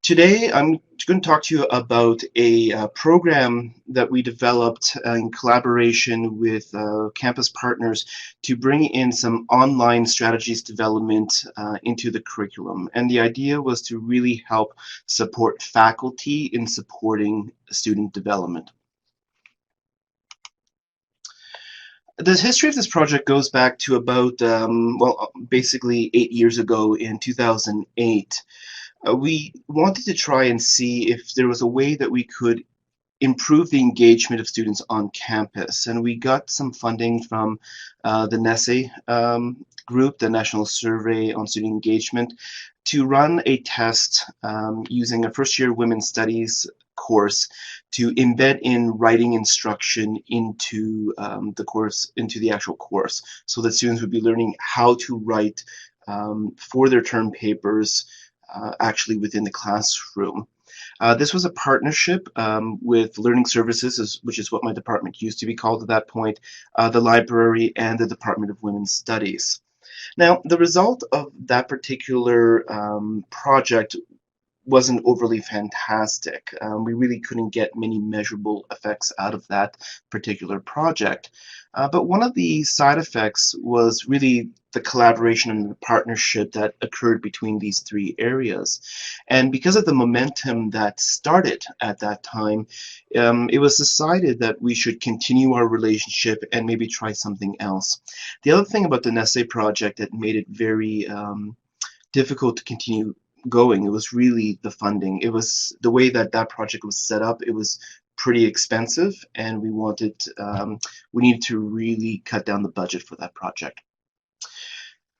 Today, I'm going to talk to you about a program that we developed in collaboration with campus partners to bring in some online strategies development into the curriculum. And the idea was to really help support faculty in supporting student development. The history of this project goes back to about, basically 8 years ago in 2008. We wanted to try and see if there was a way that we could improve the engagement of students on campus. And we got some funding from the NESE group, the National Survey on Student Engagement, to run a test using a first-year Women's Studies course to embed in writing instruction into the actual course, so that students would be learning how to write for their term papers actually within the classroom. This was a partnership with Learning Services, which is what my department used to be called at that point, the library, and the Department of Women's Studies. Now, the result of that particular project wasn't overly fantastic. We really couldn't get many measurable effects out of that particular project. But one of the side effects was really the collaboration and the partnership that occurred between these three areas. And because of the momentum that started at that time, it was decided that we should continue our relationship and maybe try something else. The other thing about the NESE project that made it very difficult to continue going, it was really the funding. It was the way that that project was set up. It was pretty expensive, and we needed to really cut down the budget for that project.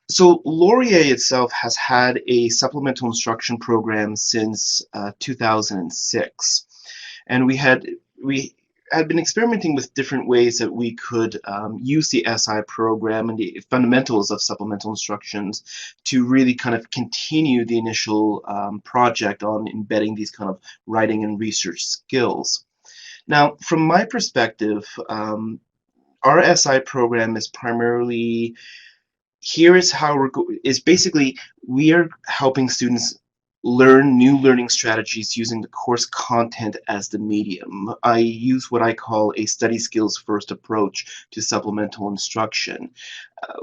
So Laurier itself has had a supplemental instruction program since 2006, and we had been experimenting with different ways that we could use the SI program and the fundamentals of supplemental instructions to really kind of continue the initial project on embedding these kind of writing and research skills. Now, from my perspective, our SI program is primarily, basically we are helping students learn new learning strategies using the course content as the medium. I use what I call a study skills first approach to supplemental instruction,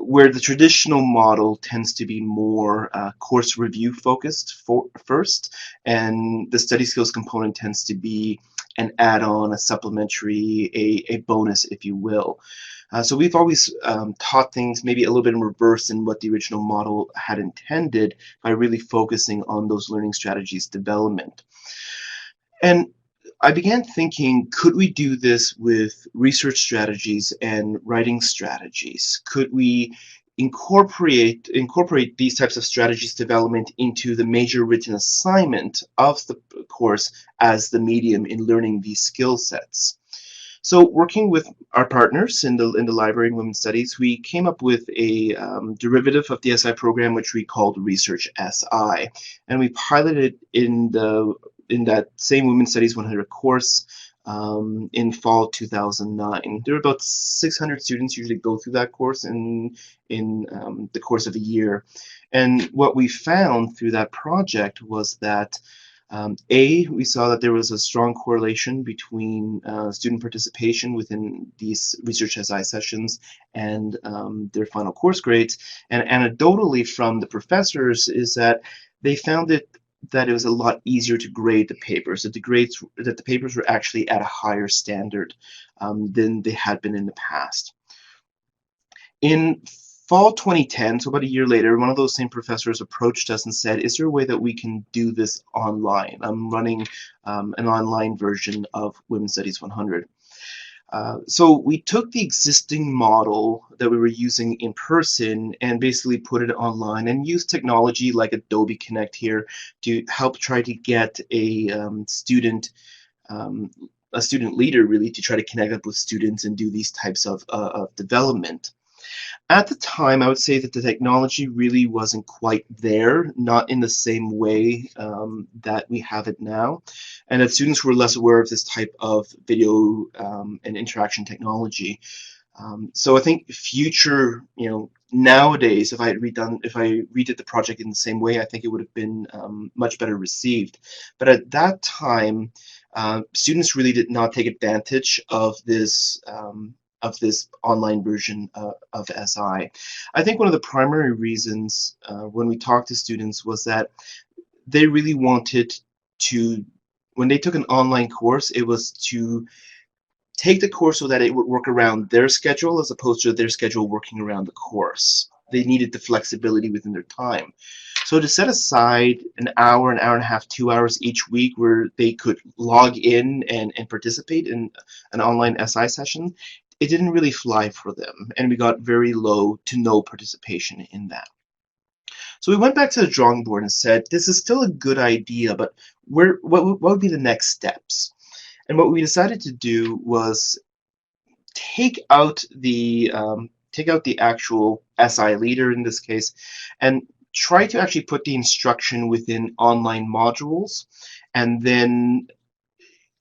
where the traditional model tends to be more course review focused first, and the study skills component tends to be an add-on, a supplementary, a bonus, if you will. So we've always taught things maybe a little bit in reverse than what the original model had intended, by really focusing on those learning strategies development. And I began thinking, could we do this with research strategies and writing strategies? Could we incorporate these types of strategies development into the major written assignment of the course as the medium in learning these skill sets? So working with our partners in the library and women's studies, we came up with a derivative of the SI program, which we called Research SI, and we piloted in that same Women's Studies 100 course in fall 2009. There were about 600 students usually go through that course in the course of a year, and what we found through that project was that we saw that there was a strong correlation between student participation within these Research SI sessions and their final course grades. And anecdotally from the professors is that they found that it was a lot easier to grade the papers, that the papers were actually at a higher standard than they had been in the past. In fall 2010, so about a year later, one of those same professors approached us and said, is there a way that we can do this online? I'm running an online version of Women's Studies 100. So we took the existing model that we were using in person and basically put it online, and used technology like Adobe Connect here to help try to get a student leader really to try to connect up with students and do these types of development. At the time, I would say that the technology really wasn't quite there, not in the same way that we have it now, and that students were less aware of this type of video and interaction technology. So I think future, nowadays, if I redid the project in the same way, I think it would have been much better received. But at that time, students really did not take advantage of this online version of SI. I think one of the primary reasons when we talked to students was that they really wanted to, when they took an online course, it was to take the course so that it would work around their schedule as opposed to their schedule working around the course. They needed the flexibility within their time. So to set aside an hour and a half, 2 hours each week where they could log in and participate in an online SI session, it didn't really fly for them. And we got very low to no participation in that. So we went back to the drawing board and said, this is still a good idea, but what would be the next steps? And what we decided to do was take out the actual SI leader in this case, and try to actually put the instruction within online modules, and then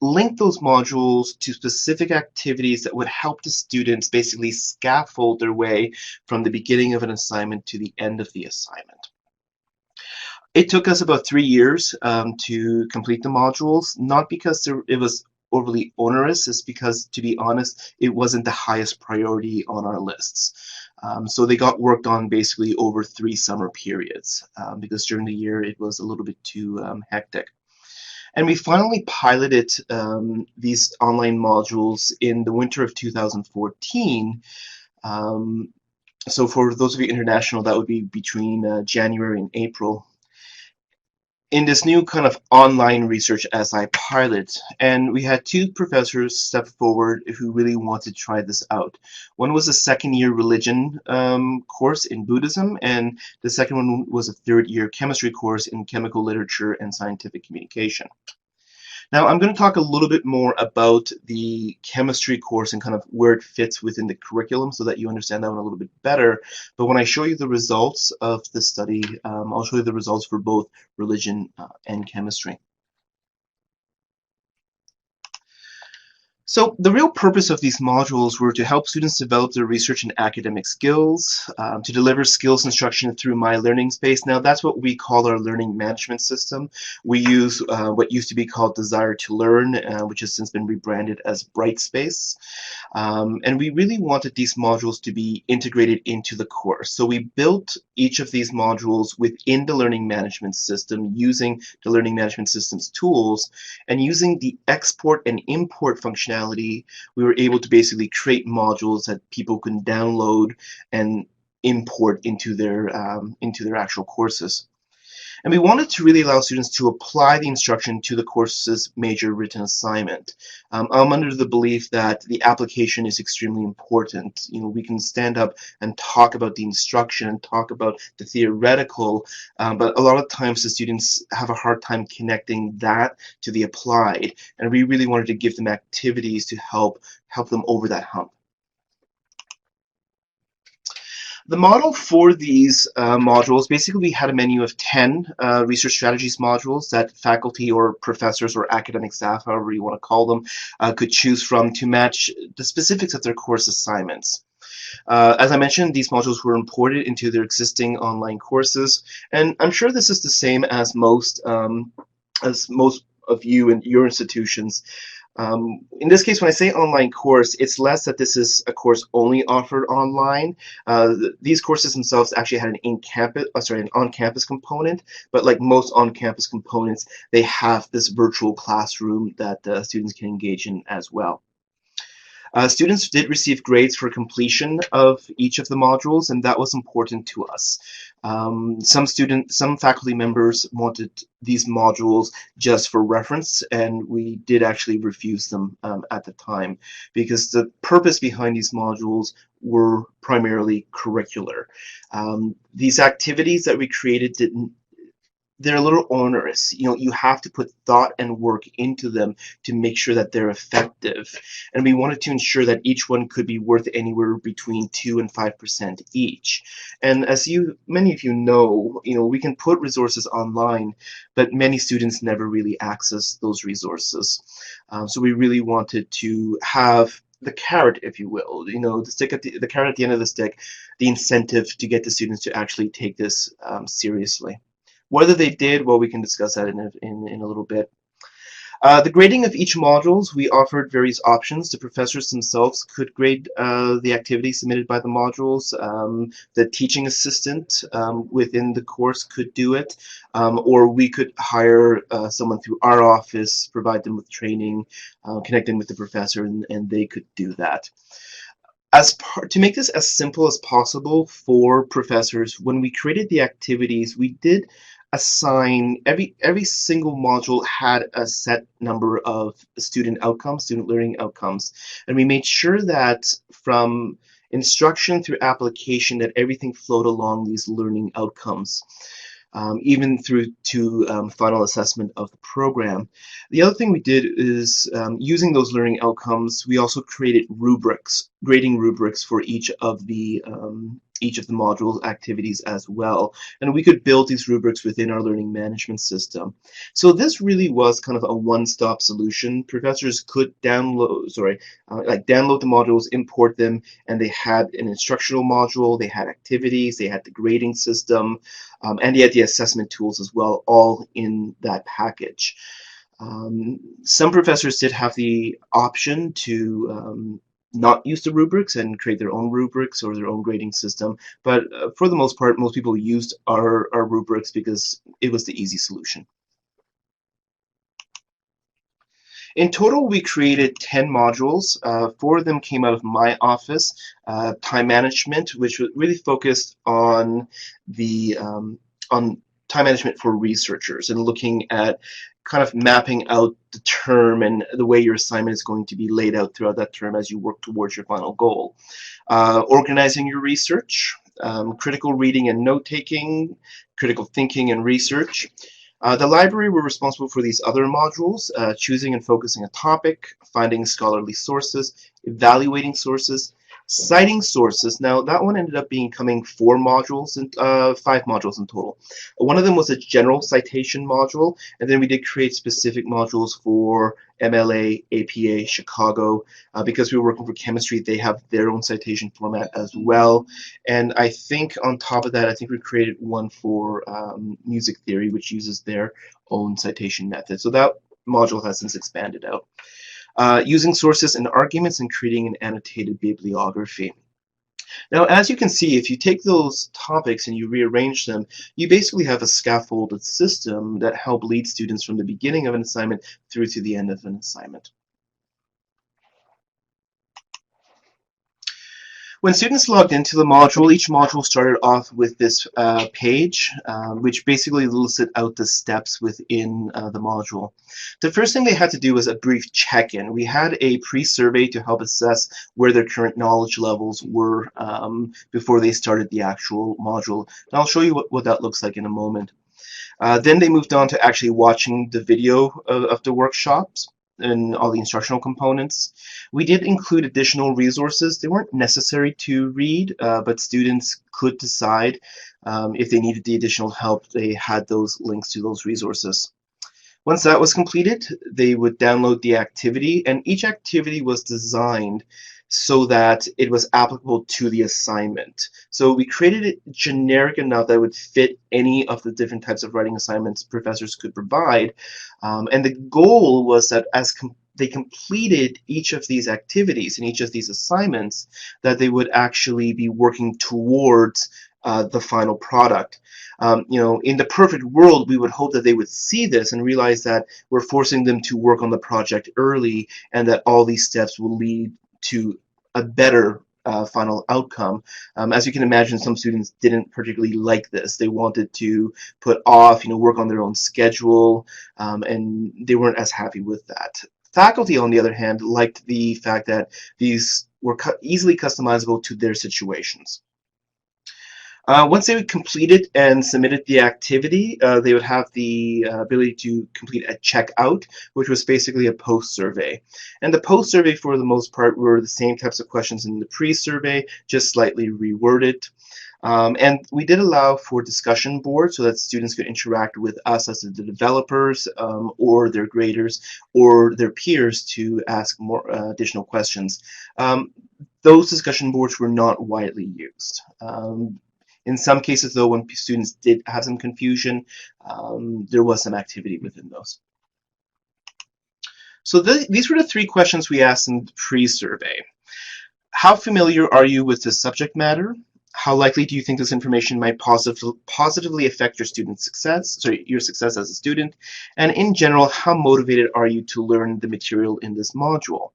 link those modules to specific activities that would help the students basically scaffold their way from the beginning of an assignment to the end of the assignment. It took us about 3 years to complete the modules, not because it was overly onerous, it's because, to be honest, it wasn't the highest priority on our lists. So they got worked on basically over 3 summer periods because during the year it was a little bit too hectic. And we finally piloted these online modules in the winter of 2014. So for those of you international, that would be between January and April, in this new kind of online research SI pilot. And we had 2 professors step forward who really wanted to try this out. One was a second-year religion course in Buddhism, and the second one was a third-year chemistry course in chemical literature and scientific communication. Now, I'm going to talk a little bit more about the chemistry course and kind of where it fits within the curriculum so that you understand that one a little bit better. But when I show you the results of the study, I'll show you the results for both religion and chemistry. So the real purpose of these modules were to help students develop their research and academic skills, to deliver skills instruction through My Learning Space. Now that's what we call our learning management system. We use what used to be called Desire to Learn, which has since been rebranded as Brightspace. And we really wanted these modules to be integrated into the course. So we built each of these modules within the learning management system using the learning management system's tools, and using the export and import functionality, we were able to basically create modules that people can download and import into their actual courses. And we wanted to really allow students to apply the instruction to the course's major written assignment. I'm under the belief that the application is extremely important. We can stand up and talk about the instruction and talk about the theoretical, but a lot of times the students have a hard time connecting that to the applied. And we really wanted to give them activities to help them over that hump. The model for these modules, basically we had a menu of 10 research strategies modules that faculty or professors or academic staff, however you want to call them, could choose from to match the specifics of their course assignments. As I mentioned, these modules were imported into their existing online courses, and I'm sure this is the same as most of you and your institutions. In this case, when I say online course, it's less that this is a course only offered online. These courses themselves actually had an on-campus component, but like most on-campus components, they have this virtual classroom that students can engage in as well. Students did receive grades for completion of each of the modules, and that was important to us. Some faculty members wanted these modules just for reference, and we did actually refuse them at the time, because the purpose behind these modules were primarily curricular. These activities that we created they're a little onerous. You have to put thought and work into them to make sure that they're effective. And we wanted to ensure that each one could be worth anywhere between 2 and 5% each. And as many of you know, we can put resources online, but many students never really access those resources. So we really wanted to have the carrot, if you will, the stick at the carrot at the end of the stick, the incentive to get the students to actually take this seriously. Whether they did, well, we can discuss that in a little bit. The grading of each modules, we offered various options. The professors themselves could grade the activities submitted by the modules. The teaching assistant within the course could do it, or we could hire someone through our office, provide them with training, connect them with the professor, and they could do that. To make this as simple as possible for professors, when we created the activities, we did assign every single module had a set number of student learning outcomes, and we made sure that from instruction through application that everything flowed along these learning outcomes. Even through to final assessment of the program. The other thing we did is using those learning outcomes, we also created rubrics, grading rubrics for each of the module activities as well. And we could build these rubrics within our learning management system. So this really was kind of a one-stop solution. Professors could download the modules, import them, and they had an instructional module, they had activities, they had the grading system, and they had the assessment tools as well, all in that package. Some professors did have the option to not use the rubrics and create their own rubrics or their own grading system, but for the most part, most people used our rubrics because it was the easy solution. In total, we created 10 modules. 4 of them came out of my office. Time management, which was really focused on the on time management for researchers and looking at kind of mapping out the term and the way your assignment is going to be laid out throughout that term as you work towards your final goal. Organizing your research, critical reading and note-taking, critical thinking and research. The library were responsible for these other modules, choosing and focusing a topic, finding scholarly sources, evaluating sources, citing sources. Now that one ended up becoming 4 modules and 5 modules in total. One of them was a general citation module, and then we did create specific modules for MLA, APA, Chicago. Because we were working for chemistry, they have their own citation format as well. And I think on top of that, I think we created one for music theory, which uses their own citation method. So that module has since expanded out. Using sources and arguments and creating an annotated bibliography. Now, as you can see, if you take those topics and you rearrange them, you basically have a scaffolded system that helps lead students from the beginning of an assignment through to the end of an assignment. When students logged into the module, each module started off with this page, which basically listed out the steps within the module. The first thing they had to do was a brief check-in. We had a pre-survey to help assess where their current knowledge levels were before they started the actual module. And I'll show you what that looks like in a moment. Then they moved on to actually watching the video of the workshops and all the instructional components. We did include additional resources. They weren't necessary to read, but students could decide if they needed the additional help. They had those links to those resources. Once that was completed, they would download the activity, and each activity was designed so that it was applicable to the assignment. So we created it generic enough that it would fit any of the different types of writing assignments professors could provide. And the goal was that as they completed each of these activities and each of these assignments, that they would actually be working towards the final product. In the perfect world, we would hope that they would see this and realize that we're forcing them to work on the project early and that all these steps will lead to a better final outcome. As you can imagine, some students didn't particularly like this. They wanted to put off, work on their own schedule, and they weren't as happy with that. Faculty, on the other hand, liked the fact that these were easily customizable to their situations. Once they would completed and submitted the activity, they would have the ability to complete a checkout, which was basically a post-survey. And the post-survey, for the most part, were the same types of questions in the pre-survey, just slightly reworded. And we did allow for discussion boards so that students could interact with us as the developers, or their graders or their peers to ask more additional questions. Those discussion boards were not widely used. In some cases, though, when students did have some confusion, there was some activity within those. So these were the 3 questions we asked in the pre-survey. How familiar are you with the subject matter? How likely do you think this information might positively affect your your success as a student? And in general, how motivated are you to learn the material in this module?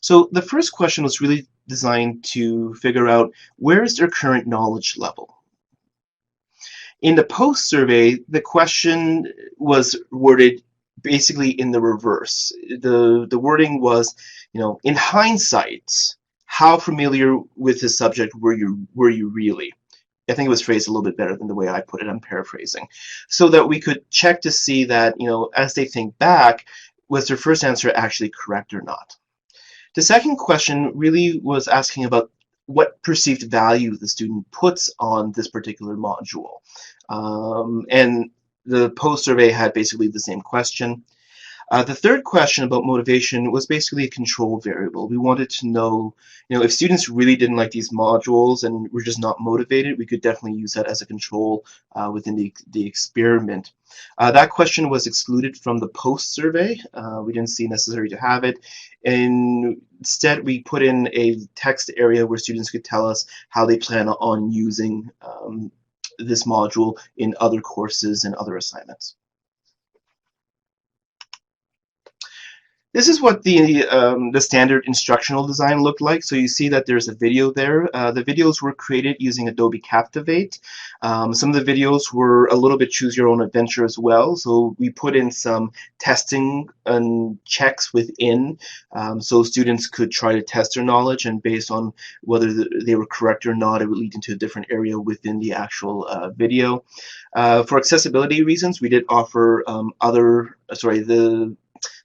So the first question was really designed to figure out, where is their current knowledge level? In the post survey, the question was worded basically in the reverse. The wording was, in hindsight, how familiar with this subject were you really? I think it was phrased a little bit better than the way I put it. I'm paraphrasing. So that we could check to see that, as they think back, was their first answer actually correct or not? The second question really was asking about what perceived value the student puts on this particular module. And the post survey had basically the same question. The third question about motivation was basically a control variable. We wanted to know, if students really didn't like these modules and were just not motivated, we could definitely use that as a control within the experiment. That question was excluded from the post survey. We didn't see necessary to have it. And instead, we put in a text area where students could tell us how they plan on using this module in other courses and other assignments. This is what the standard instructional design looked like. So you see that there's a video there. The videos were created using Adobe Captivate. Some of the videos were a little bit choose your own adventure as well. So we put in some testing and checks within, so students could try to test their knowledge, and based on whether they were correct or not, it would lead into a different area within the actual video. For accessibility reasons, we did offer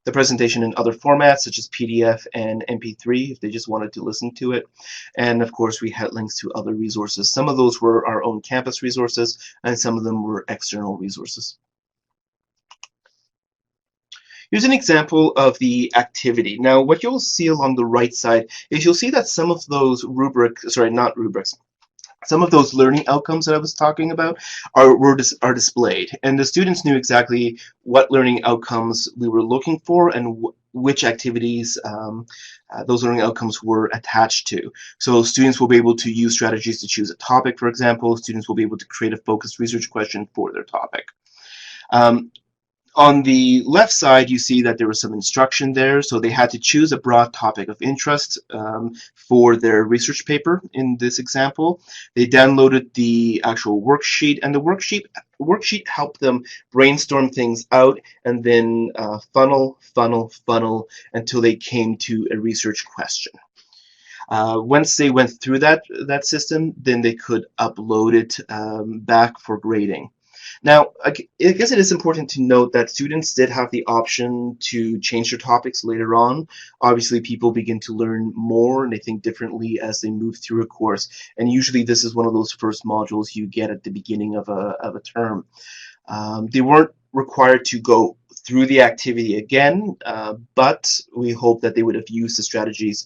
the presentation in other formats such as PDF and MP3 if they just wanted to listen to it. And of course, we had links to other resources. Some of those were our own campus resources, and some of them were external resources. Here's an example of the activity. Now, what you'll see along the right side is you'll see that some of those some of those learning outcomes that I was talking about are displayed, and the students knew exactly what learning outcomes we were looking for and which activities those learning outcomes were attached to. So students will be able to use strategies to choose a topic, for example. Students will be able to create a focused research question for their topic. On the left side, you see that there was some instruction there. So they had to choose a broad topic of interest for their research paper in this example. They downloaded the actual worksheet, and the worksheet helped them brainstorm things out and then funnel until they came to a research question. Once they went through that system, then they could upload it back for grading. Now, I guess it is important to note that students did have the option to change their topics later on. Obviously, people begin to learn more and they think differently as they move through a course. And usually this is one of those first modules you get at the beginning of a term. They weren't required to go through the activity again, but we hope that they would have used the strategies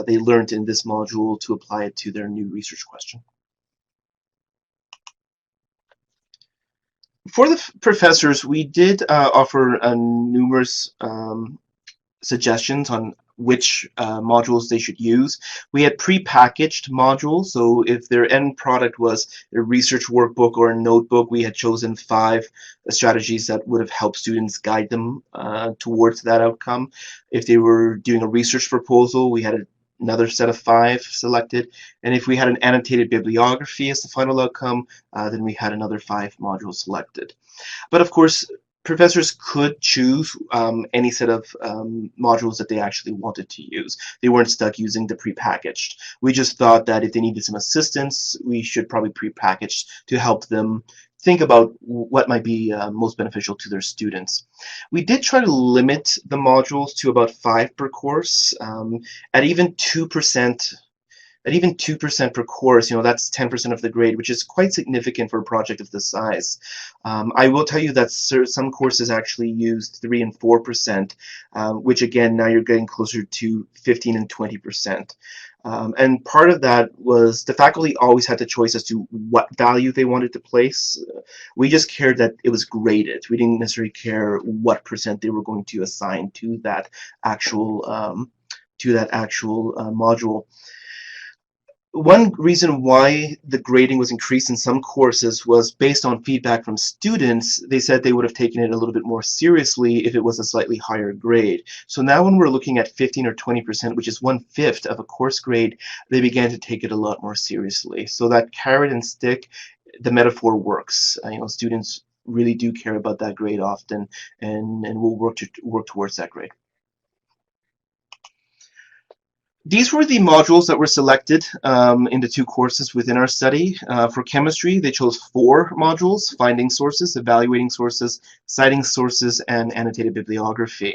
they learned in this module to apply it to their new research question. For the professors, we did offer numerous suggestions on which modules they should use. We had pre-packaged modules, so if their end product was a research workbook or a notebook, we had chosen 5 strategies that would have helped students guide them towards that outcome. If they were doing a research proposal, we had another set of 5 selected, and if we had an annotated bibliography as the final outcome, then we had another 5 modules selected. But of course, professors could choose any set of modules that they actually wanted to use. They weren't stuck using the prepackaged. We just thought that if they needed some assistance, we should probably prepackage to help them think about what might be most beneficial to their students. We did try to limit the modules to about 5 per course. At even 2%, At even 2% per course, that's 10% of the grade, which is quite significant for a project of this size. I will tell you that some courses actually use 3 and 4%, which again, now you're getting closer to 15 and 20%. And part of that was the faculty always had the choice as to what value they wanted to place. We just cared that it was graded. We didn't necessarily care what percent they were going to assign to that actual module. One reason why the grading was increased in some courses was based on feedback from students. They said they would have taken it a little bit more seriously if it was a slightly higher grade. So now when we're looking at 15 or 20%, which is 1/5 of a course grade, they began to take it a lot more seriously. So that carrot and stick, the metaphor works. Students really do care about that grade often, and will work towards that grade. These were the modules that were selected in the 2 courses within our study. For chemistry, they chose 4 modules: finding sources, evaluating sources, citing sources, and annotated bibliography.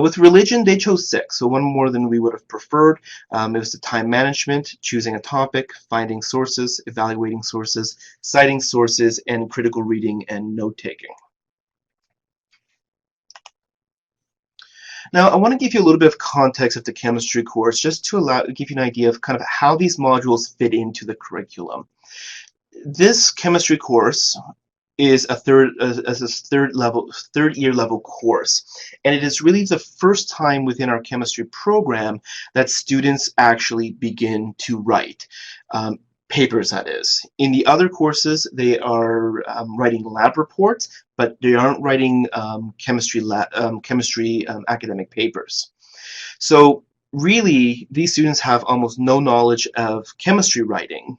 With religion, they chose 6, so 1 more than we would have preferred. It was the time management, choosing a topic, finding sources, evaluating sources, citing sources, and critical reading and note-taking. Now, I want to give you a little bit of context of the chemistry course, just to give you an idea of kind of how these modules fit into the curriculum. This chemistry course is a third year level course, and it is really the first time within our chemistry program that students actually begin to write. Papers, that is. In the other courses, they are writing lab reports, but they aren't writing chemistry academic papers. So really, these students have almost no knowledge of chemistry writing,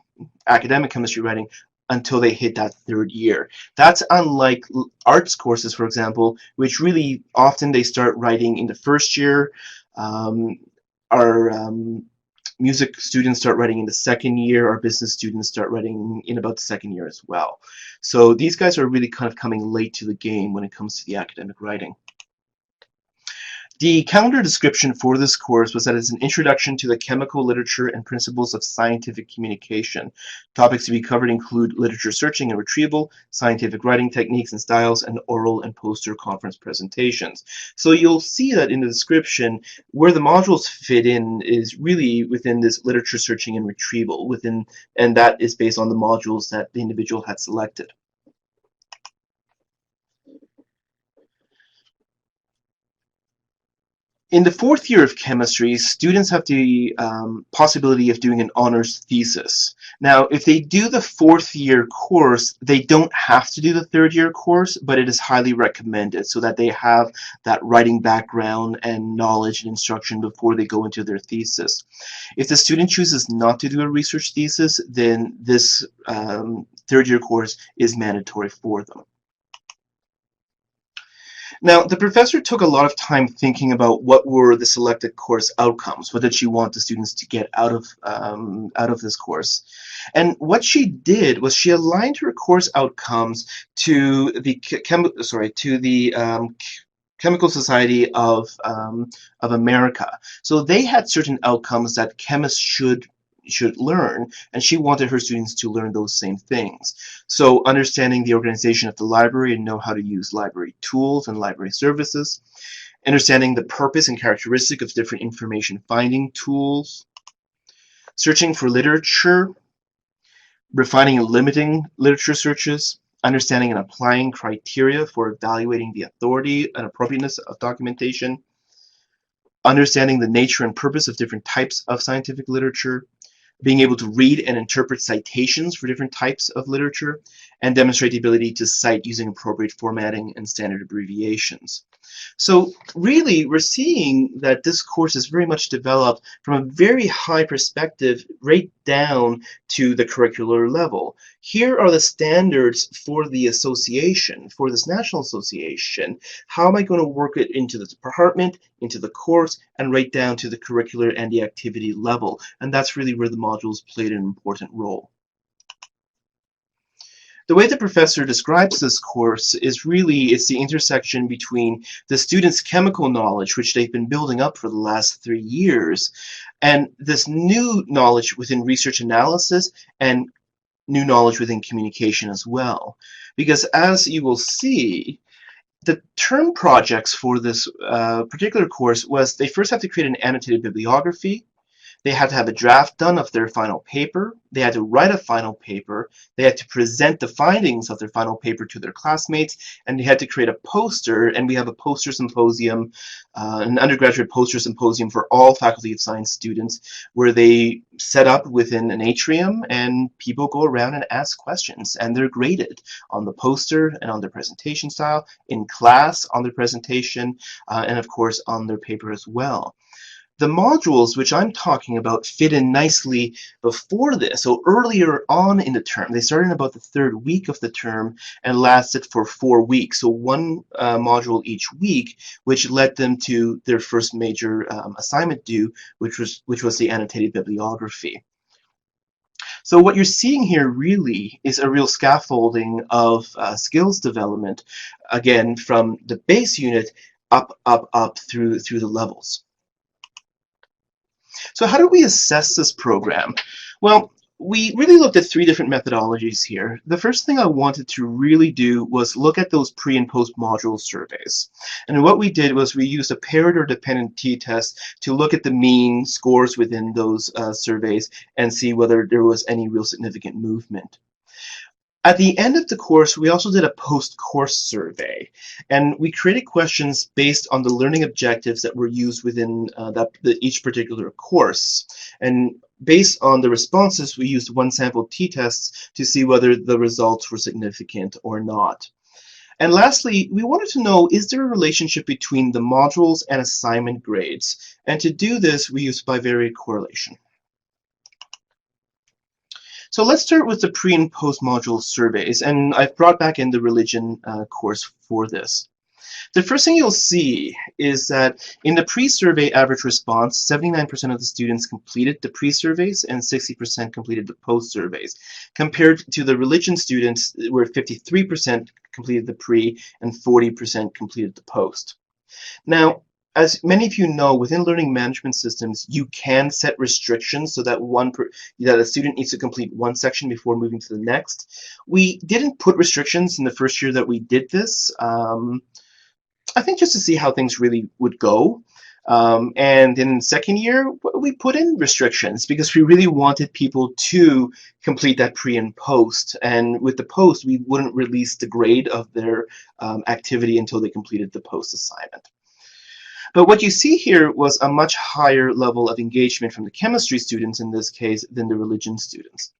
academic chemistry writing, until they hit that 3rd year. That's unlike arts courses, for example, which really often they start writing in the 1st year. Our music students start writing in the 2nd year. Our business students start writing in about the 2nd year as well. So these guys are really kind of coming late to the game when it comes to the academic writing. The calendar description for this course was that it's an introduction to the chemical literature and principles of scientific communication. Topics to be covered include literature searching and retrieval, scientific writing techniques and styles, and oral and poster conference presentations. So you'll see that in the description where the modules fit in is really within this literature searching and retrieval, and that is based on the modules that the individual had selected. In the 4th year of chemistry, students have the possibility of doing an honors thesis. Now, if they do the 4th year course, they don't have to do the 3rd year course, but it is highly recommended so that they have that writing background and knowledge and instruction before they go into their thesis. If the student chooses not to do a research thesis, then this 3rd year course is mandatory for them. Now, the professor took a lot of time thinking about what were the selected course outcomes. What did she want the students to get out of this course? And what she did was she aligned her course outcomes to the Chemical Society of America. So they had certain outcomes that chemists should learn, and she wanted her students to learn those same things. So understanding the organization of the library and know how to use library tools and library services, understanding the purpose and characteristic of different information finding tools, searching for literature, refining and limiting literature searches, understanding and applying criteria for evaluating the authority and appropriateness of documentation, understanding the nature and purpose of different types of scientific literature, being able to read and interpret citations for different types of literature, and demonstrate the ability to cite using appropriate formatting and standard abbreviations. So really, we're seeing that this course is very much developed from a very high perspective right down to the curricular level. Here are the standards for the association, for this national association. How am I going to work it into the department, into the course, and right down to the curricular and the activity level? And that's really where the modules played an important role. The way the professor describes this course is really it's the intersection between the students' chemical knowledge, which they've been building up for the last 3 years, and this new knowledge within research analysis and new knowledge within communication as well. Because as you will see, the term projects for this particular course was they first have to create an annotated bibliography. They had to have a draft done of their final paper. They had to write a final paper. They had to present the findings of their final paper to their classmates, and they had to create a poster. And we have a poster symposium, an undergraduate poster symposium for all Faculty of Science students, where they set up within an atrium, and people go around and ask questions, and they're graded on the poster and on their presentation style, in class on their presentation, and of course on their paper as well. The modules which I'm talking about fit in nicely before this, so earlier on in the term. They started in about the 3rd week of the term and lasted for 4 weeks, so one module each week, which led them to their first major assignment due, which was the annotated bibliography. So what you're seeing here really is a real scaffolding of skills development, again, from the base unit up through the levels. So how do we assess this program? Well, we really looked at 3 different methodologies here. The first thing I wanted to really do was look at those pre and post module surveys. And what we did was we used a paired or dependent t-test to look at the mean scores within those surveys and see whether there was any real significant movement. At the end of the course, we also did a post-course survey, and we created questions based on the learning objectives that were used within each particular course. And based on the responses, we used one sample t-tests to see whether the results were significant or not. And lastly, we wanted to know, is there a relationship between the modules and assignment grades? And to do this, we used bivariate correlation. So let's start with the pre and post module surveys, and I've brought back in the religion course for this. The first thing you'll see is that in the pre-survey average response, 79% of the students completed the pre-surveys and 60% completed the post-surveys, compared to the religion students where 53% completed the pre and 40% completed the post. Now, as many of you know, within learning management systems, you can set restrictions so that a student needs to complete one section before moving to the next. We didn't put restrictions in the first year that we did this. I think just to see how things really would go. And in the second year, we put in restrictions because we really wanted people to complete that pre and post. And with the post, we wouldn't release the grade of their activity until they completed the post assignment. But what you see here was a much higher level of engagement from the chemistry students in this case than the religion students.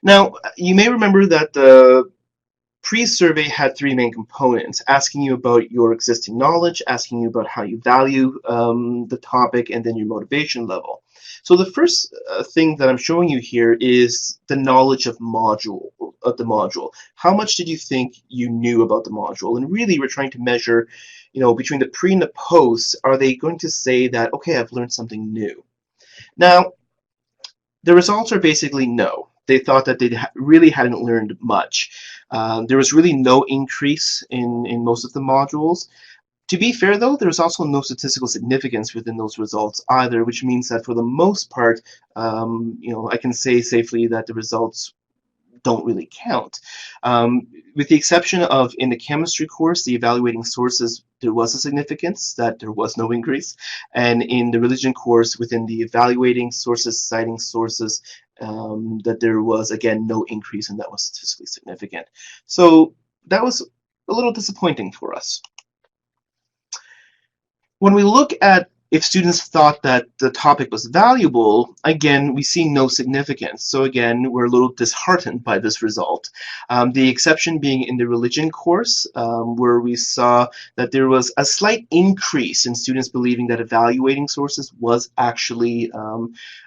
Now, you may remember that the pre-survey had 3 main components: asking you about your existing knowledge, asking you about how you value the topic, and then your motivation level. So the first thing that I'm showing you here is the knowledge of the module. How much did you think you knew about the module? And really, we're trying to measure, between the pre and the post, are they going to say that, okay, I've learned something new? Now, the results are basically no. They thought that they really hadn't learned much. There was really no increase in most of the modules. To be fair, though, there's also no statistical significance within those results either, which means that for the most part, I can say safely that the results don't really count. With the exception of in the chemistry course, the evaluating sources, there was a significance that there was no increase. And in the religion course, within the evaluating sources, citing sources, that there was, again, no increase, and that was statistically significant. So that was a little disappointing for us. When we look at if students thought that the topic was valuable, again, we see no significance. So again, we're a little disheartened by this result. The exception being in the religion course, where we saw that there was a slight increase in students believing that evaluating sources was actually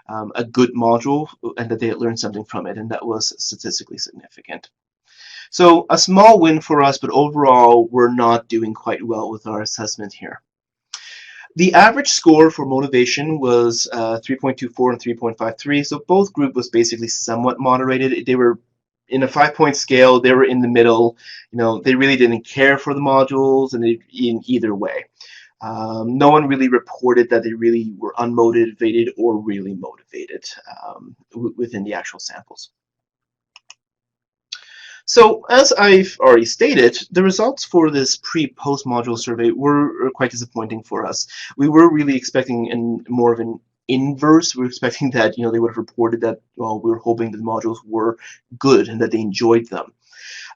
a good module and that they had learned something from it, and that was statistically significant. So a small win for us, but overall, we're not doing quite well with our assessment here. The average score for motivation was 3.24 and 3.53, so both group was basically somewhat moderated. They were in a 5-point scale, they were in the middle. They really didn't care for the modules, and in either way. No one really reported that they really were unmotivated or really motivated within the actual samples. So, as I've already stated, the results for this pre-post module survey were quite disappointing for us. We were really expecting more of an inverse. We were expecting that they would have reported that, well, we were hoping that the modules were good and that they enjoyed them.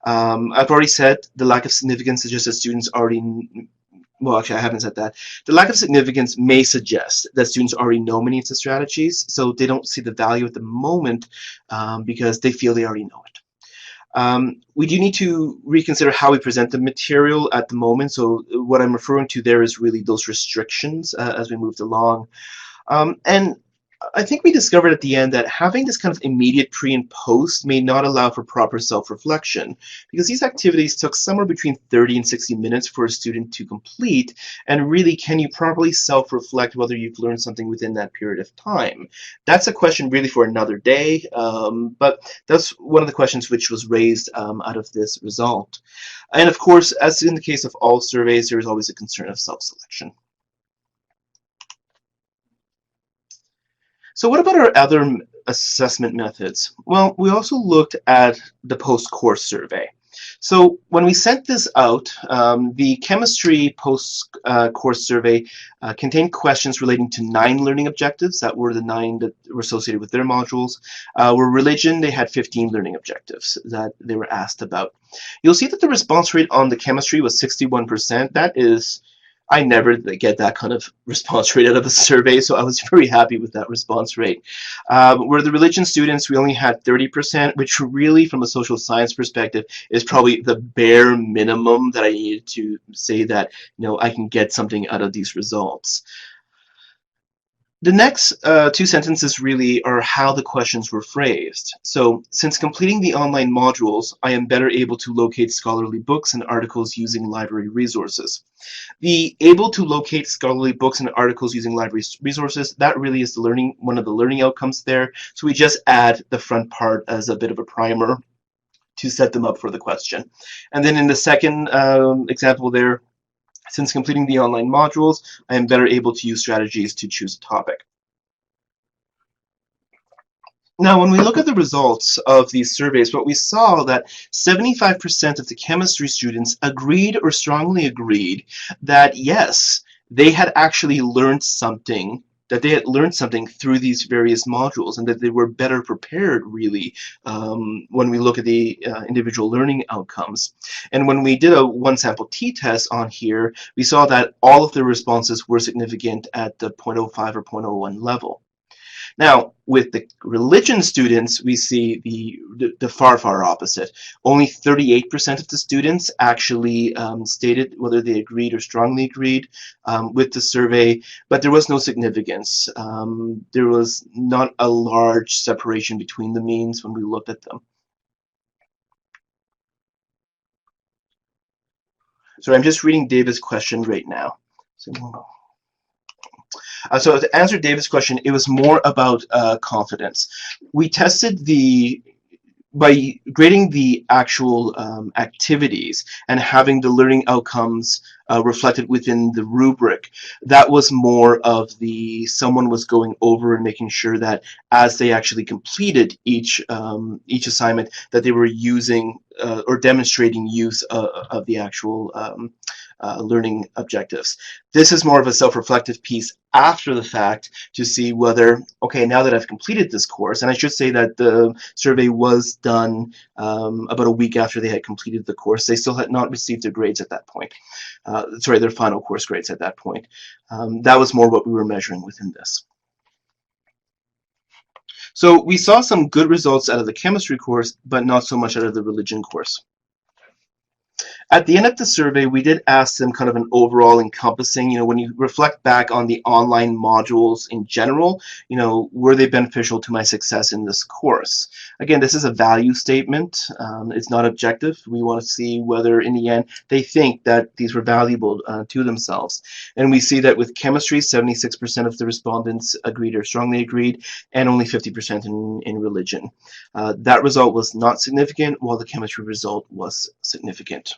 I've already said the lack of significance suggests that students already. Well, actually, I haven't said that. The lack of significance may suggest that students already know many of the strategies, so they don't see the value at the moment because they feel they already know it. We do need to reconsider how we present the material at the moment. So what I'm referring to there is really those restrictions as we moved along. And I think we discovered at the end that having this kind of immediate pre and post may not allow for proper self-reflection, because these activities took somewhere between 30 and 60 minutes for a student to complete, and really, can you properly self-reflect whether you've learned something within that period of time? That's a question really for another day, but that's one of the questions which was raised out of this result. And of course, as in the case of all surveys, there is always a concern of self-selection. So what about our other assessment methods? Well, we also looked at the post-course survey. So when we sent this out, the chemistry post-course survey contained questions relating to 9 learning objectives. That were the 9 that were associated with their modules. Where religion, they had 15 learning objectives that they were asked about. You'll see that the response rate on the chemistry was 61%. That is, I never get that kind of response rate out of a survey, so I was very happy with that response rate. Where the religion students, we only had 30%, which really, from a social science perspective, is probably the bare minimum that I needed to say that I can get something out of these results. The next 2 sentences really are how the questions were phrased. So, since completing the online modules, I am better able to locate scholarly books and articles using library resources. The able to locate scholarly books and articles using library resources, that really is one of the learning outcomes there. So we just add the front part as a bit of a primer to set them up for the question. And then in the second example there, since completing the online modules, I am better able to use strategies to choose a topic. Now, when we look at the results of these surveys, what we saw that 75% of the chemistry students agreed or strongly agreed that yes, they had actually learned something, through these various modules, and that they were better prepared, really, when we look at the individual learning outcomes. And when we did a one-sample t-test on here, we saw that all of the responses were significant at the 0.05 or 0.01 level. Now, with the religion students, we see the far opposite. Only 38% of the students actually stated whether they agreed or strongly agreed with the survey, but there was no significance. There was not a large separation between the means when we looked at them. So I'm just reading David's question right now. So to answer David's question, it was more about confidence. We tested by grading the actual activities and having the learning outcomes reflected within the rubric. That was more of someone was going over and making sure that as they actually completed each assignment, that they were using or demonstrating use of the actual learning objectives. This is more of a self-reflective piece after the fact to see whether, okay, now that I've completed this course, and I should say that the survey was done about a week after they had completed the course. They still had not received their grades at that point. Their final course grades at that point. That was more what we were measuring within this. So we saw some good results out of the chemistry course, but not so much out of the religion course. At the end of the survey, we did ask them kind of an overall encompassing, when you reflect back on the online modules in general, were they beneficial to my success in this course? Again, this is a value statement. It's not objective. We want to see whether in the end they think that these were valuable to themselves. And we see that with chemistry, 76% of the respondents agreed or strongly agreed, and only 50% in religion. That result was not significant, while the chemistry result was significant.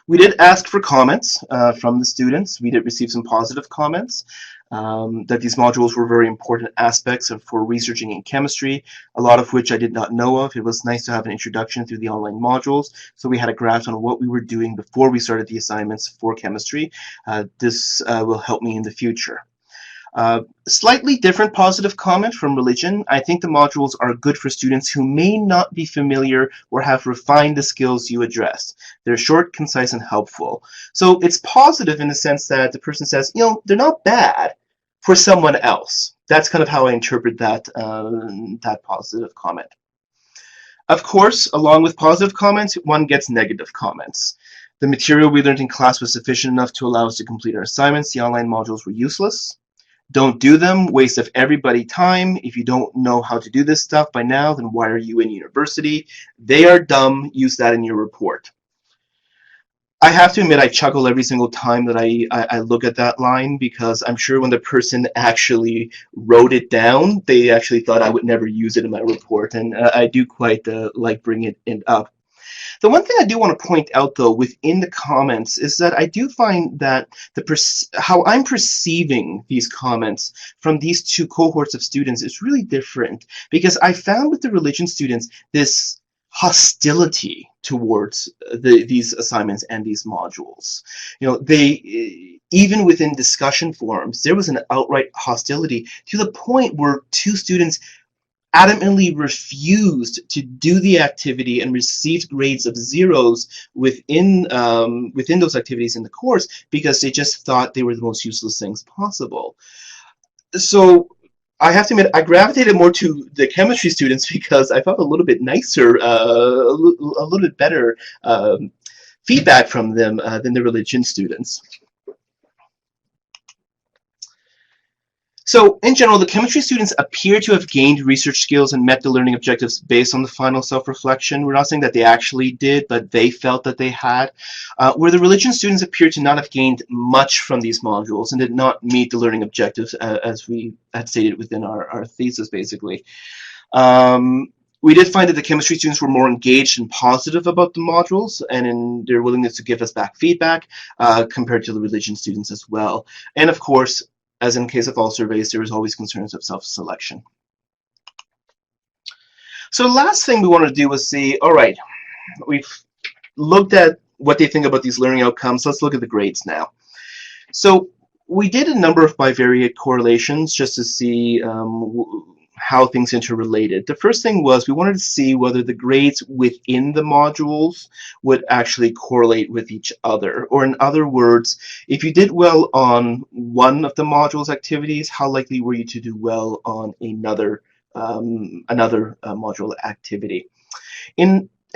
We did ask for comments from the students. We did receive some positive comments that these modules were very important aspects for researching in chemistry, a lot of which I did not know of. It was nice to have an introduction through the online modules, so we had a grasp on what we were doing before we started the assignments for chemistry. This will help me in the future. Slightly different positive comment from religion. I think the modules are good for students who may not be familiar or have refined the skills you addressed. They're short, concise, and helpful. So it's positive in the sense that the person says, they're not bad for someone else. That's kind of how I interpret that, that positive comment. Of course, along with positive comments, one gets negative comments. The material we learned in class was sufficient enough to allow us to complete our assignments. The online modules were useless. Don't do them, waste of everybody's time. If you don't know how to do this stuff by now, then why are you in university? They are dumb, use that in your report. I have to admit I chuckle every single time that I look at that line, because I'm sure when the person actually wrote it down, they actually thought I would never use it in my report, and I do quite like bringing it up. The one thing I do want to point out, though, within the comments is that I do find that how I'm perceiving these comments from these two cohorts of students is really different, because I found with the religion students this hostility towards these assignments and these modules. They even within discussion forums, there was an outright hostility to the point where two students adamantly refused to do the activity and received grades of zeros within those activities in the course, because they just thought they were the most useless things possible. So I have to admit, I gravitated more to the chemistry students because I felt a little bit nicer, a little bit better feedback from them than the religion students. So, in general, the chemistry students appear to have gained research skills and met the learning objectives based on the final self-reflection. We're not saying that they actually did, but they felt that they had. Where the religion students appear to not have gained much from these modules and did not meet the learning objectives as we had stated within our thesis, basically. We did find that the chemistry students were more engaged and positive about the modules and in their willingness to give us back feedback compared to the religion students as well. And of course, as in case of all surveys, there is always concerns of self-selection. So the last thing we wanted to do was see, all right, we've looked at what they think about these learning outcomes. Let's look at the grades now. So we did a number of bivariate correlations just to see how things interrelated. The first thing was we wanted to see whether the grades within the modules would actually correlate with each other. Or in other words, if you did well on one of the modules activities, how likely were you to do well on another module activity?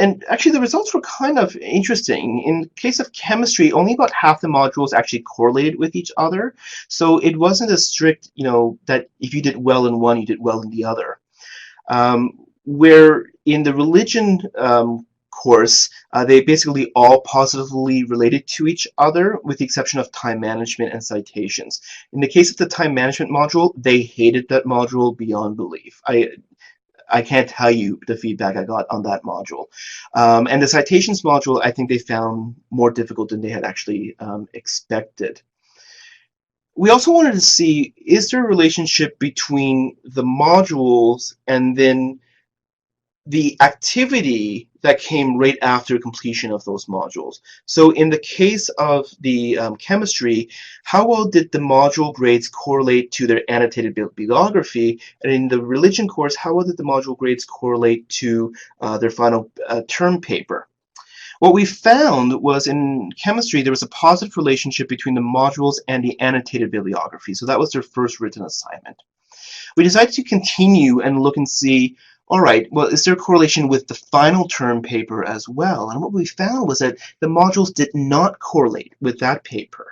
And actually, the results were kind of interesting. In case of chemistry, only about half the modules actually correlated with each other. So it wasn't as strict, that if you did well in one, you did well in the other. Where in the religion course, they basically all positively related to each other, with the exception of time management and citations. In the case of the time management module, they hated that module beyond belief. I can't tell you the feedback I got on that module. And the citations module, I think they found more difficult than they had actually expected. We also wanted to see, is there a relationship between the modules and then the activity that came right after completion of those modules? So in the case of the chemistry, how well did the module grades correlate to their annotated bibliography? And in the religion course, how well did the module grades correlate to their final term paper? What we found was in chemistry, there was a positive relationship between the modules and the annotated bibliography. So that was their first written assignment. We decided to continue and look and see, All right, well, is there a correlation with the final term paper as well? And what we found was that the modules did not correlate with that paper.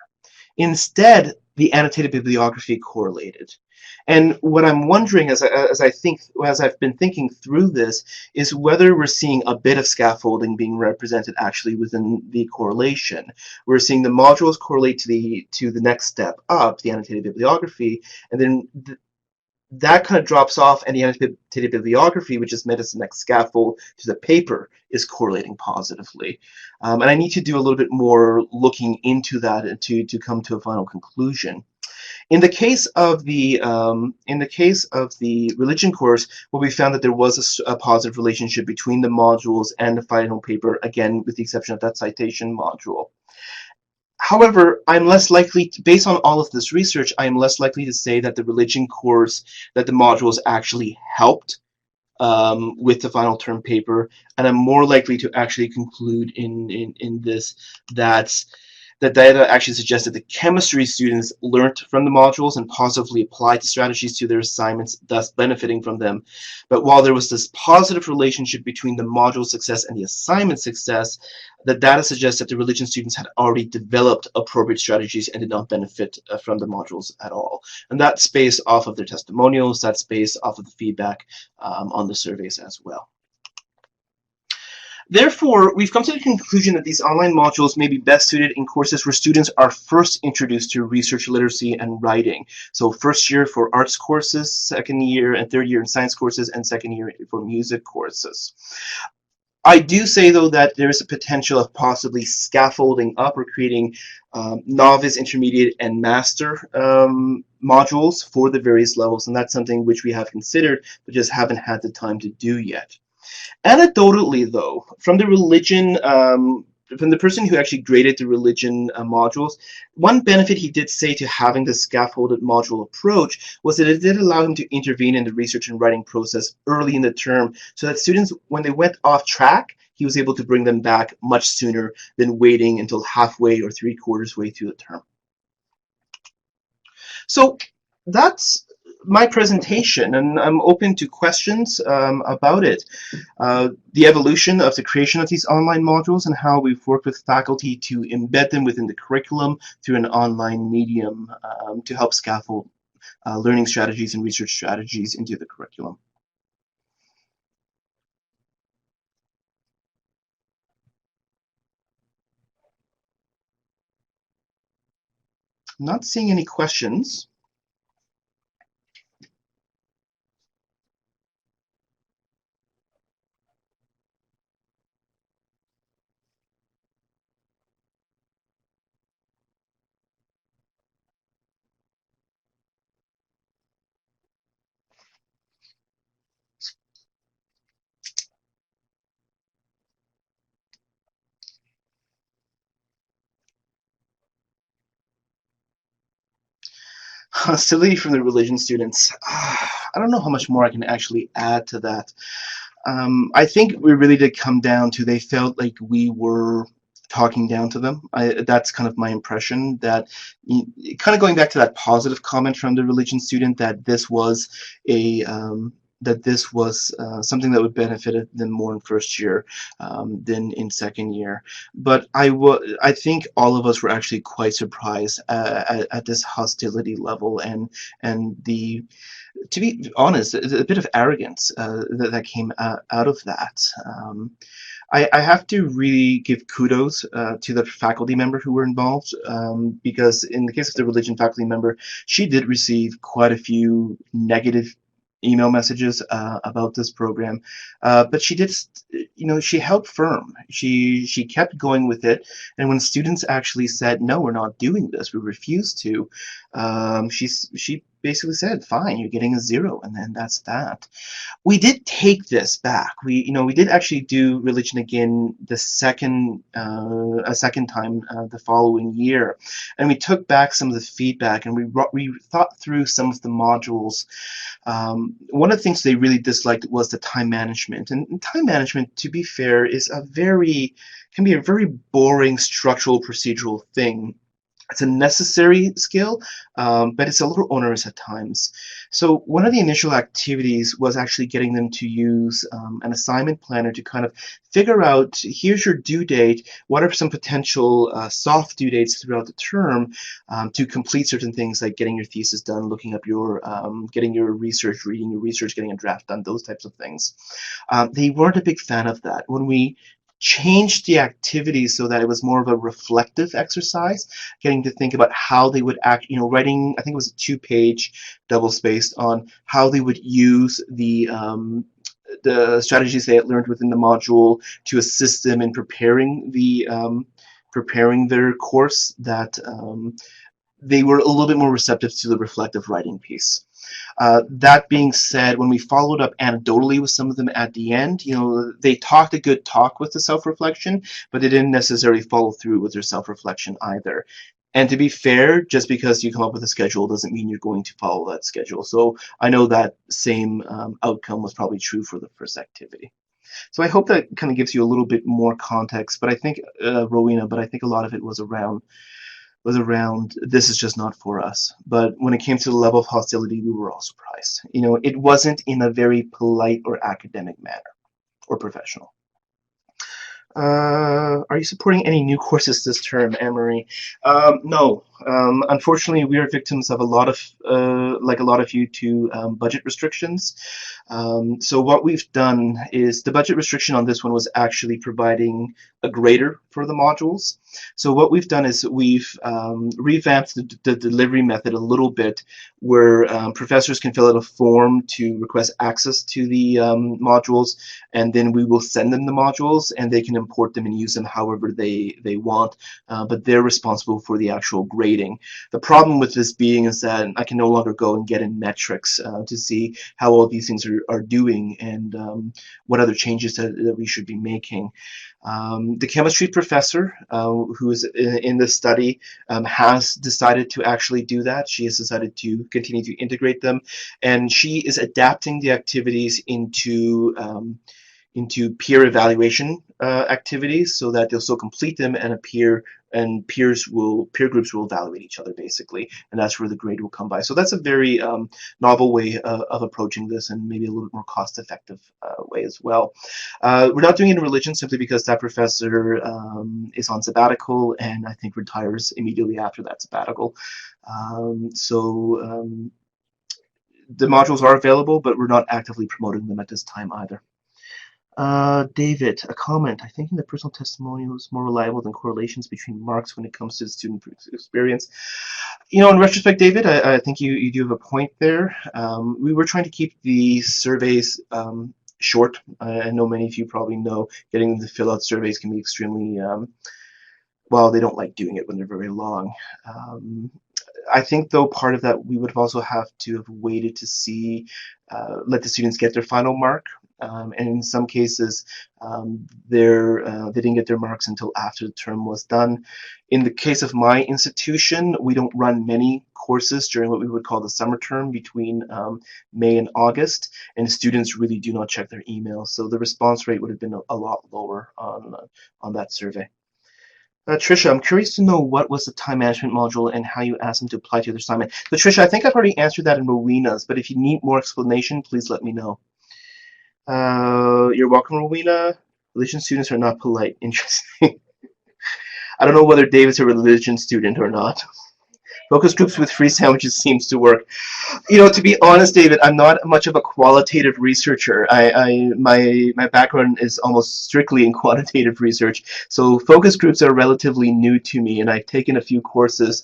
Instead, the annotated bibliography correlated. And what I'm wondering as I've been thinking through this is whether we're seeing a bit of scaffolding being represented actually within the correlation. We're seeing the modules correlate to the next step up, the annotated bibliography, and then that kind of drops off, and the annotated bibliography, which is meant as the next scaffold to the paper, is correlating positively. And I need to do a little bit more looking into that to come to a final conclusion. In the case of the religion course, what we found that there was a positive relationship between the modules and the final paper, again with the exception of that citation module. However, I'm less likely, based on all of this research, I am less likely to say that the religion course, that the modules actually helped with the final term paper, and I'm more likely to actually conclude in this that the data actually suggests that the chemistry students learned from the modules and positively applied the strategies to their assignments, thus benefiting from them. But while there was this positive relationship between the module success and the assignment success, the data suggests that the religion students had already developed appropriate strategies and did not benefit from the modules at all. And that's based off of their testimonials, that's based off of the feedback on the surveys as well. Therefore, we've come to the conclusion that these online modules may be best suited in courses where students are first introduced to research literacy and writing. So first year for arts courses, second year and third year in science courses, and second year for music courses. I do say, though, that there is a potential of possibly scaffolding up or creating novice, intermediate, and master modules for the various levels, and that's something which we have considered, but just haven't had the time to do yet. Anecdotally, though, from from the person who actually graded the religion modules, one benefit he did say to having the scaffolded module approach was that it did allow him to intervene in the research and writing process early in the term, so that students, when they went off track, he was able to bring them back much sooner than waiting until halfway or three-quarters way through the term. So that's my presentation, and I'm open to questions about it. The evolution of the creation of these online modules and how we've worked with faculty to embed them within the curriculum through an online medium to help scaffold learning strategies and research strategies into the curriculum. I'm not seeing any questions. Hostility from the religion students. I don't know how much more I can actually add to that. I think we really did come down to they felt like we were talking down to them. That's kind of my impression, that kind of going back to that positive comment from the religion student, that this was a something that would benefit them more in first year than in second year. But I think all of us were actually quite surprised at this hostility level and the, to be honest, a bit of arrogance that came out of that. I have to really give kudos to the faculty member who were involved, because in the case of the religion faculty member, she did receive quite a few negative email messages about this program, but she did, she held firm. She kept going with it, and when students actually said, "No, we're not doing this. We refuse to," she basically said, "Fine, you're getting a 0," and then that's that. We did take this back. We did actually do religion again a second time the following year, and we took back some of the feedback and we thought through some of the modules. One of the things they really disliked was the time management, and time management, to be fair, can be a very boring structural procedural thing. It's a necessary skill, but it's a little onerous at times. So one of the initial activities was actually getting them to use an assignment planner to kind of figure out, here's your due date, what are some potential soft due dates throughout the term to complete certain things like getting your thesis done, looking up getting your research, reading your research, getting a draft done, those types of things. They weren't a big fan of that. When we changed the activity so that it was more of a reflective exercise, getting to think about how they would act, writing, I think it was a 2-page double spaced on how they would use the strategies they had learned within the module to assist them in preparing their course, that they were a little bit more receptive to the reflective writing piece. That being said, when we followed up anecdotally with some of them at the end, they talked a good talk with the self-reflection, but they didn't necessarily follow through with their self-reflection either. And to be fair, just because you come up with a schedule doesn't mean you're going to follow that schedule. So I know that same outcome was probably true for the first activity. So I hope that kind of gives you a little bit more context. But I think, Rowena, but I think a lot of it was around this is just not for us. But when it came to the level of hostility, we were all surprised. It wasn't in a very polite or academic manner or professional. Are you supporting any new courses this term, Anne-Marie? No. Unfortunately, we are victims of like a lot of you, to budget restrictions. So what we've done is the budget restriction on this one was actually providing a grader for the modules. So what we've done is we've revamped the delivery method a little bit, where professors can fill out a form to request access to the modules, and then we will send them the modules, and they can import them and use them however they want, but they're responsible for the actual grading. The problem with this being is that I can no longer go and get in metrics to see how all these things are doing, and what other changes that we should be making. The chemistry professor who is in the study has decided to actually do that. She has decided to continue to integrate them, and she is adapting the activities into peer evaluation activities, so that they'll still complete them, and peer groups will evaluate each other, basically, and that's where the grade will come by. So that's a very novel way of approaching this, and maybe a little bit more cost-effective way as well. We're not doing it in religion simply because that professor is on sabbatical, and I think retires immediately after that sabbatical. The modules are available, but we're not actively promoting them at this time either. David, a comment. I think the personal testimonial is more reliable than correlations between marks when it comes to the student experience. In retrospect, David, I think you do have a point there. We were trying to keep the surveys short. I know many of you probably know getting them to fill out surveys can be extremely, well, they don't like doing it when they're very long. I think, though, part of that we would also have to have waited to see, let the students get their final mark. And in some cases, they didn't get their marks until after the term was done. In the case of my institution, we don't run many courses during what we would call the summer term between May and August, and students really do not check their emails. So the response rate would have been a lot lower on that survey. Tricia, I'm curious to know what was the time management module and how you asked them to apply to your assignment. So Tricia, I think I've already answered that in Rowena's, but if you need more explanation, please let me know. You're welcome, Rowena. Religion students are not polite. Interesting. I don't know whether David's a religion student or not. Focus groups with free sandwiches seems to work. To be honest, David, I'm not much of a qualitative researcher. My background is almost strictly in quantitative research, so focus groups are relatively new to me, and I've taken a few courses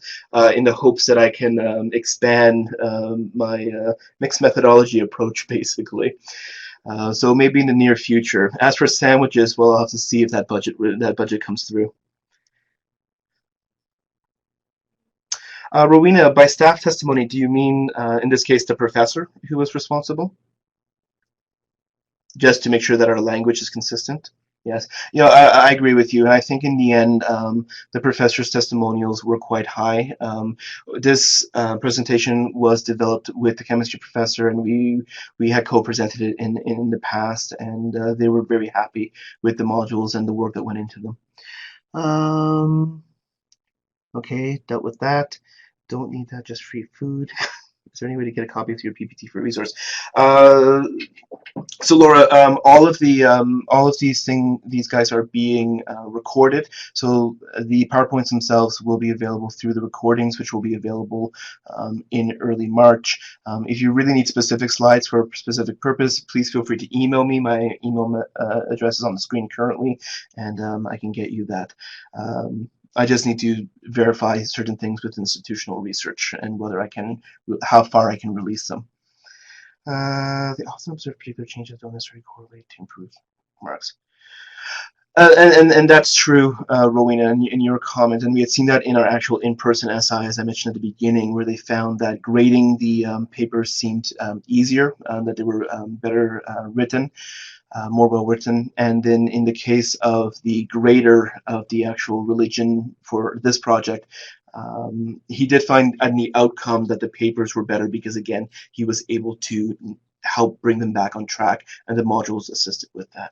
in the hopes that I can expand my mixed methodology approach, basically. So maybe in the near future. As for sandwiches, well, I'll have to see if that budget comes through. Rowena, by staff testimony, do you mean, in this case, the professor who was responsible? Just to make sure that our language is consistent? Yes. I agree with you. And I think in the end, the professor's testimonials were quite high. This presentation was developed with the chemistry professor, and we had co-presented it in the past, and they were very happy with the modules and the work that went into them. Okay, dealt with that. Don't need that, just free food. Is there any way to get a copy of your PPT for resource? Uh, so Laura, all of these guys are being recorded. So the PowerPoints themselves will be available through the recordings, which will be available in early March. If you really need specific slides for a specific purpose, please feel free to email me. My email address is on the screen currently, and I can get you that. I just need to verify certain things with institutional research and whether I can, how far I can release them. They often observe particular changes don't necessarily correlate to improved marks. And that's true, Rowena, in your comment, and we had seen that in our actual in-person SI, as I mentioned at the beginning, where they found that grading the papers seemed easier, that they were better written, more well written. And then in the case of the grader of the actual religion for this project, he did find in the outcome that the papers were better because, again, he was able to help bring them back on track, and the modules assisted with that.